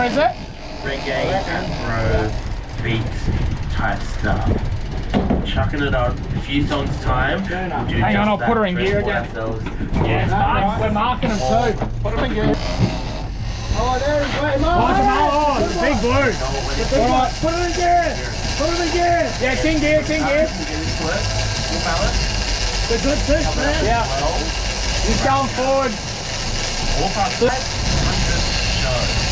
Where is it? Reggae, Afro, beats type stuff. Chucking it on a few songs time. We'll do Hang on, I'll just put her in that, gear transport again. ourselves. Yeah, we're marking them too. Put them in gear. Oh, there he's waiting. Oh, the big blue. Alright, put it in gear. Put it in gear. Yeah, it's in gear, it's in gear. They're good fish, man. Yeah. He's going forward. All past 100 shows.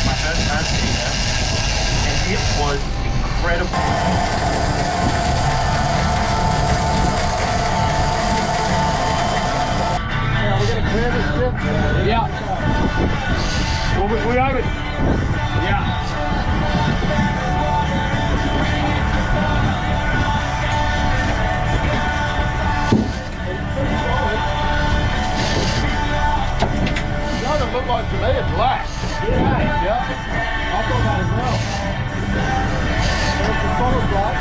My first time seeing them, and it was incredible. Yeah, we're gonna clear this ship. Yeah. We over it. Yeah. Doesn't look like to me it's black. Yeah. I thought that as well. There's the solid black.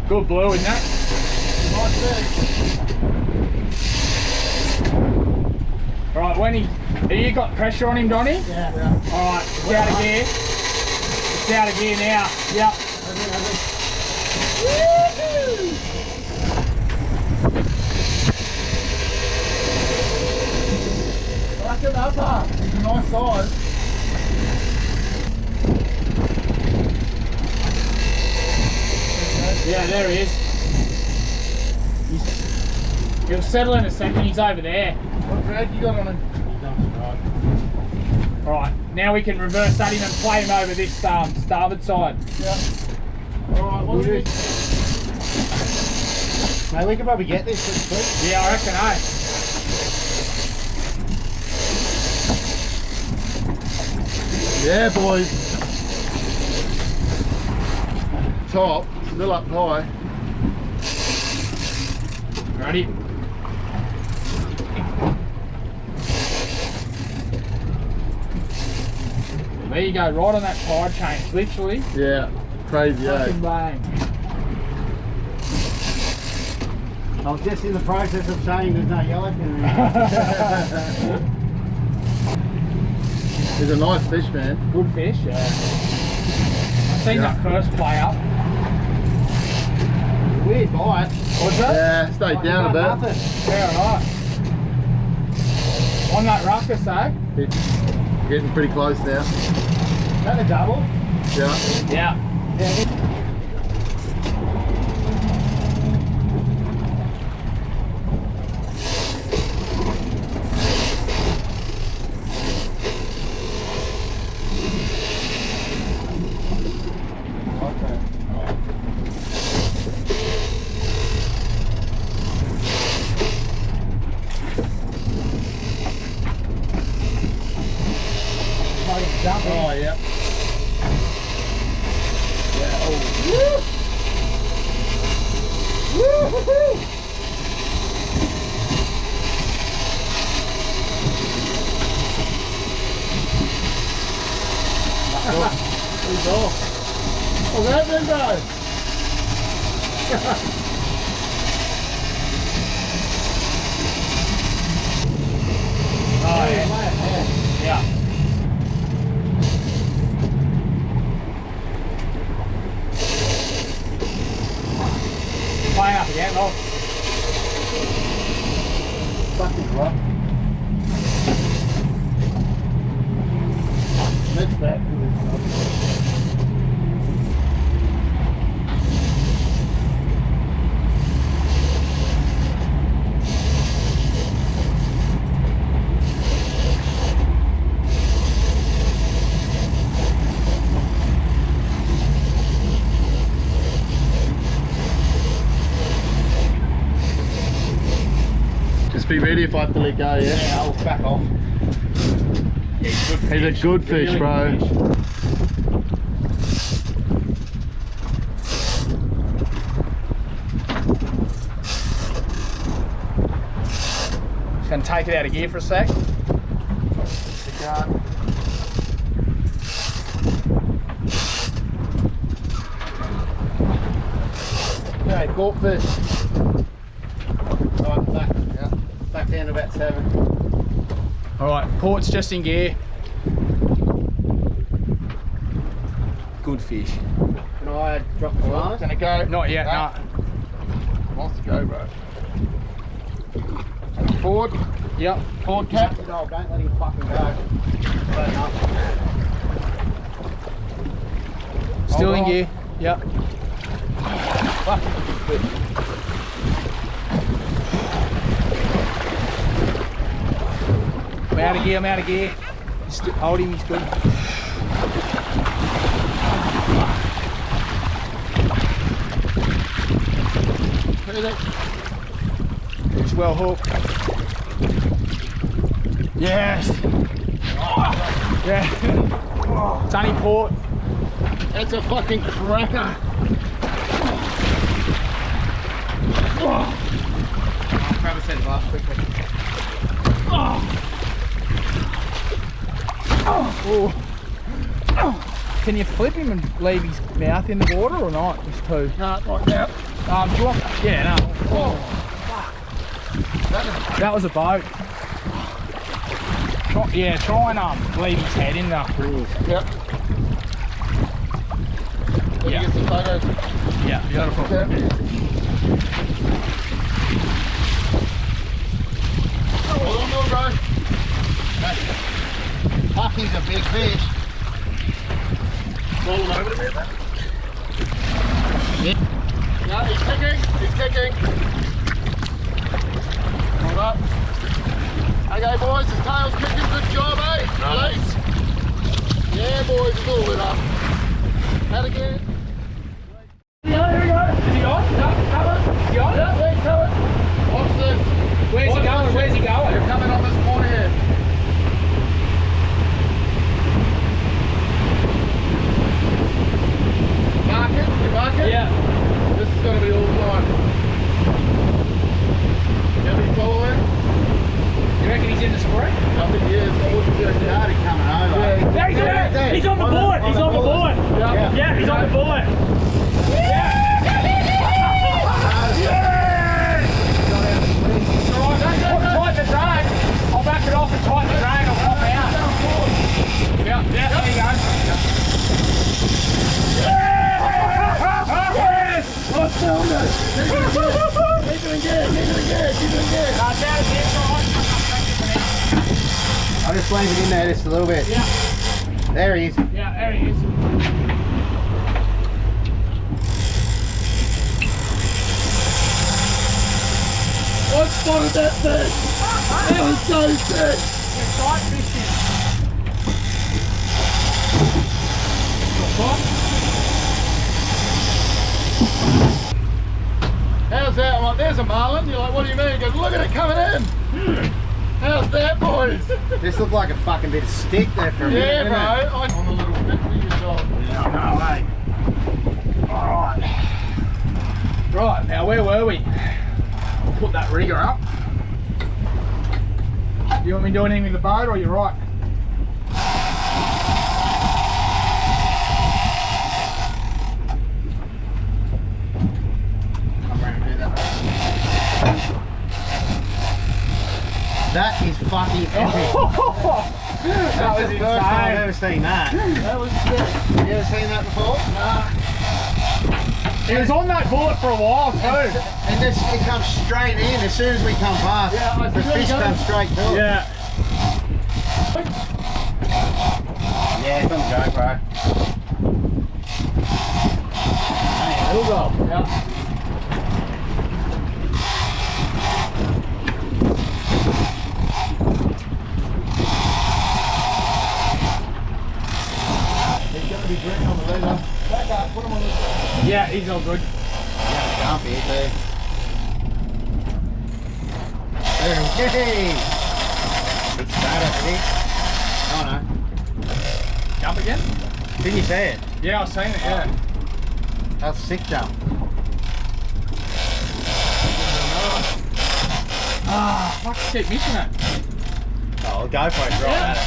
Good blue, isn't it? Alright, when have you got pressure on him, Donnie? Yeah. Alright, it's out of gear. It's out of gear now. Yep. Back it up, huh? It's a nice size. Yeah, there he is. He'll settle in a second, he's over there. What drag you got on him? Alright, now we can reverse that in and play him over this starboard side. Yeah. Alright, what do we do? Mate, we can probably get this pretty quick. Yeah, I reckon, Yeah, boys. Top, still up high. Ready? There you go, right on that tide change, literally. Yeah, crazy, eh? Fucking bang. I was just in the process of saying there's no yellowfin in there. He's a nice fish, man. Good fish, yeah. I've seen that first play up. Weird bite. What's that? Yeah, stayed down a bit. Nothing. Yeah, right. On that ruckus, eh? It's getting pretty close now. Is that a double? Yeah. Yeah. Oh, yeah. Yeah, oh. He's off. What's happening, guys? Oh, yeah. Yeah. Playing up again, look. Fucking rough. Next back to this. Just be ready if I have to let go, yeah? Yeah, I'll back off. He's a good fish, bro. Just gonna take it out of gear for a sec. yard. Okay, caught fish. Right, back down to about 7. Alright, port's just in gear. Good fish. Can I drop the line? Gonna go? Not yet, nah. Wants to go, bro. Forward. Yep. Forward cap. No, don't let him fucking go. Right enough. Still Hold in on. gear. Yep. I'm out of gear, I'm out of gear. Hold him, he's good. He's well hooked. Yes! Yeah. Sunny port. That's a fucking cracker. Grab a set glass quickly. Can you flip him and leave his mouth in the water or not? Just two. No, right now. Do you want? Yeah, no. Oh, That was a boat. Try and leave his head in there. yep. Let me get some photos. Yeah, beautiful. Yep. Hold on, bro. Fuck, he's a big fish. Roll him over a bit. Yeah, he's kicking. He's kicking. Hold up. Okay, boys, his tail's kicking. Good job, eh? Release. Yeah, boys, it's all lit up. Out again. Yeah, here we go. Is he on? No, cover. Is he on? Yeah, wait, cover. Watch this. Where's he going? Where's he going? They're coming on this corner here. Mark it. You mark it? Yeah. This is going to be all fine. Can we follow him? You reckon he's in the spray? I think he is. I wouldn't just Started coming over. Yeah, he's there. He's on the board. He's on the board. Yeah. Yeah, he's on the board. Tighten the drag. I'll back it off and tighten the drag. I'll pop out. Yeah, there you go. Yes! Oh, found it. Keep it again. I'll just leave it in there just a little bit. Yeah. There he is. Yeah, there he is. I spotted that fish. That was so sick. We're tight fishing. How's that? I'm like, there's a marlin. You're like, what do you mean? He goes, look at it coming in. How's that, boys? This looked like a fucking bit of stick there for a minute. Yeah, didn't bro. it? On a little 50 job. Alright. Right, now where were we? I'll put that rigger up. You want me to do anything with the boat or you're right? I'm ready to do that. That is fucking epic. That That's was the first time I've insane. ever seen that. That was sick. You ever seen that before? It was on that bullet for a while too. And this, it comes straight in as soon as we come past. Yeah, I the see fish it comes straight to it. Yeah. Yeah, it's on the GoPro. Hey, it'll go. Yeah. He's going to be drinking on the leader. Back up, put him on the Yeah, he's all good. Yeah, jump it there. Hey! Big starter, see? Oh no. Jump again? Didn't you see it? Yeah, I've seen it, yeah. That was a sick jump. Ah, fuck, keep missing it. Oh, the GoPro's right at it.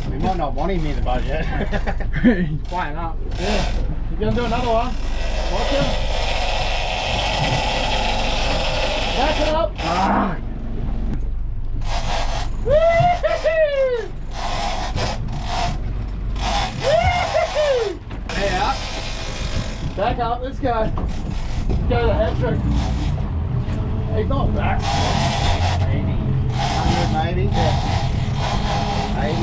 We might not want him near the boat yet. He's playing up. Yeah. You're going to do another one. Watch him. Back it up. Ah. Yeah. Back up, let's go. Go to hat trick. He's not back. 80. 100 maybe. Yeah. 80.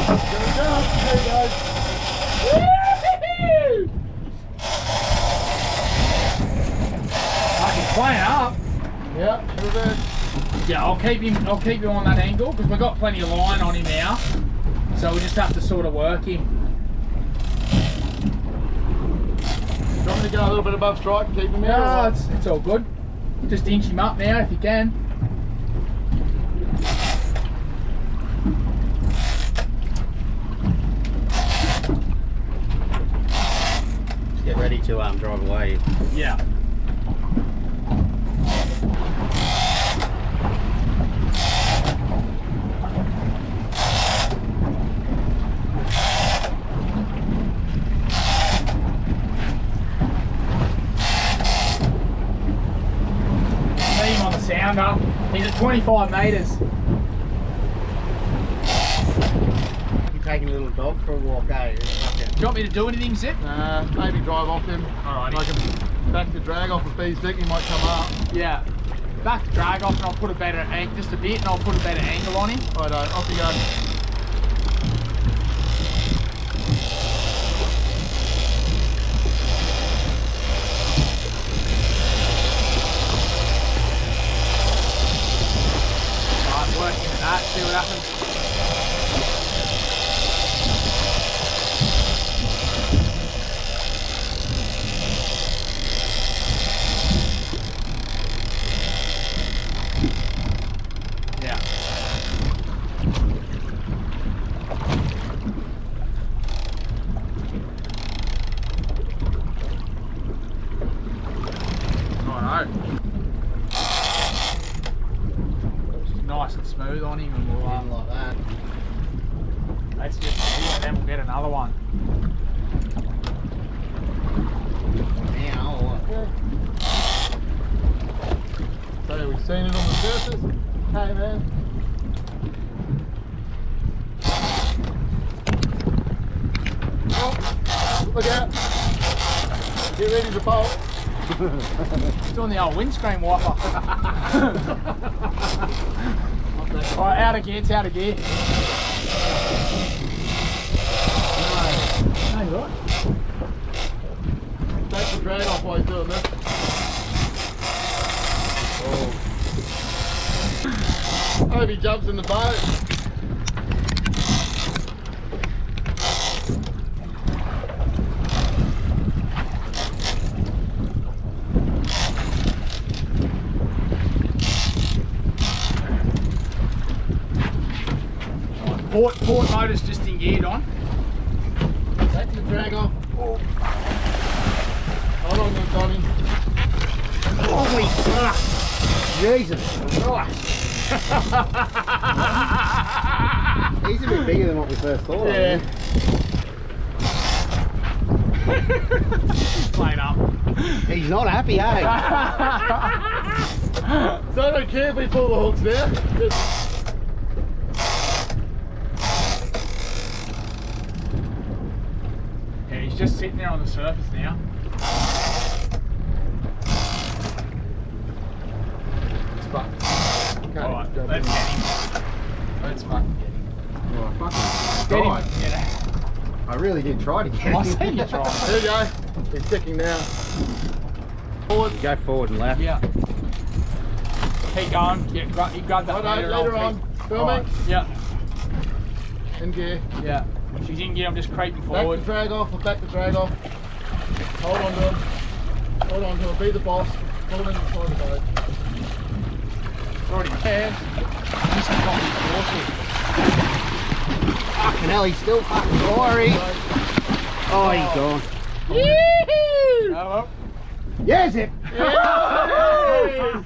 There we go. There he goes. He's playing up. Yeah, reverse. Yeah, I'll keep him on that angle because we've got plenty of line on him now. So we just have to sort of work him. Do you want me to go a little bit above strike and keep him here? No, it's all good. Just inch him up now if you can. Just get ready to drive away. Yeah. Sounder. He's at 25 metres. You taking a little dog for a walk, eh? Do you want me to do anything, Zip? Maybe drive off him. Alrighty. Like him back the drag off with B's dick, he might come up. Yeah. Back the drag off and I'll put a better angle, just a bit, and I'll put a better angle on him. Righto, off you go. Working at that, see what happens. Yeah. Alright. Nice and smooth on him, and we'll Like that. let's get and then we'll get another one. Now, or what? So we've seen it on the surface. Hey man. Oh, look out. Get ready to bolt. He's doing the old windscreen wiper. Alright, out of gear, it's out of gear. No, you're right. Take the drag off while he's doing this. I hope he jumps in the boat. Port motor's just geared on. Take the drag off. Oh. Hold on there, Donnie. Holy fuck! Jesus! He's a bit bigger than what we first thought. Yeah. Playing up. He's not happy, eh? So I don't care if we pull the hooks now. Yeah, he's just sitting there on the surface now. It's fucked. Alright, let's get him. Let's fucking get him. Oh, I fucking Get tried. him. Get him. I really did try to get him. I see you trying. There you go. He's sticking down. Forward. Go forward and left. Yeah. Keep going. Yeah, you grab that Righto, later on. Filming. Yeah. In gear. Yeah. She's in gear, I'm just creeping Back forward. the drag off. We'll back the drag off. Hold on to him. Hold on to him. Be the boss. Pull him inside the boat. Already can. This is not exhausted. Fucking hell, he's still fucking gory. Oh, he's gone. Hello. Yes, it. Yeah!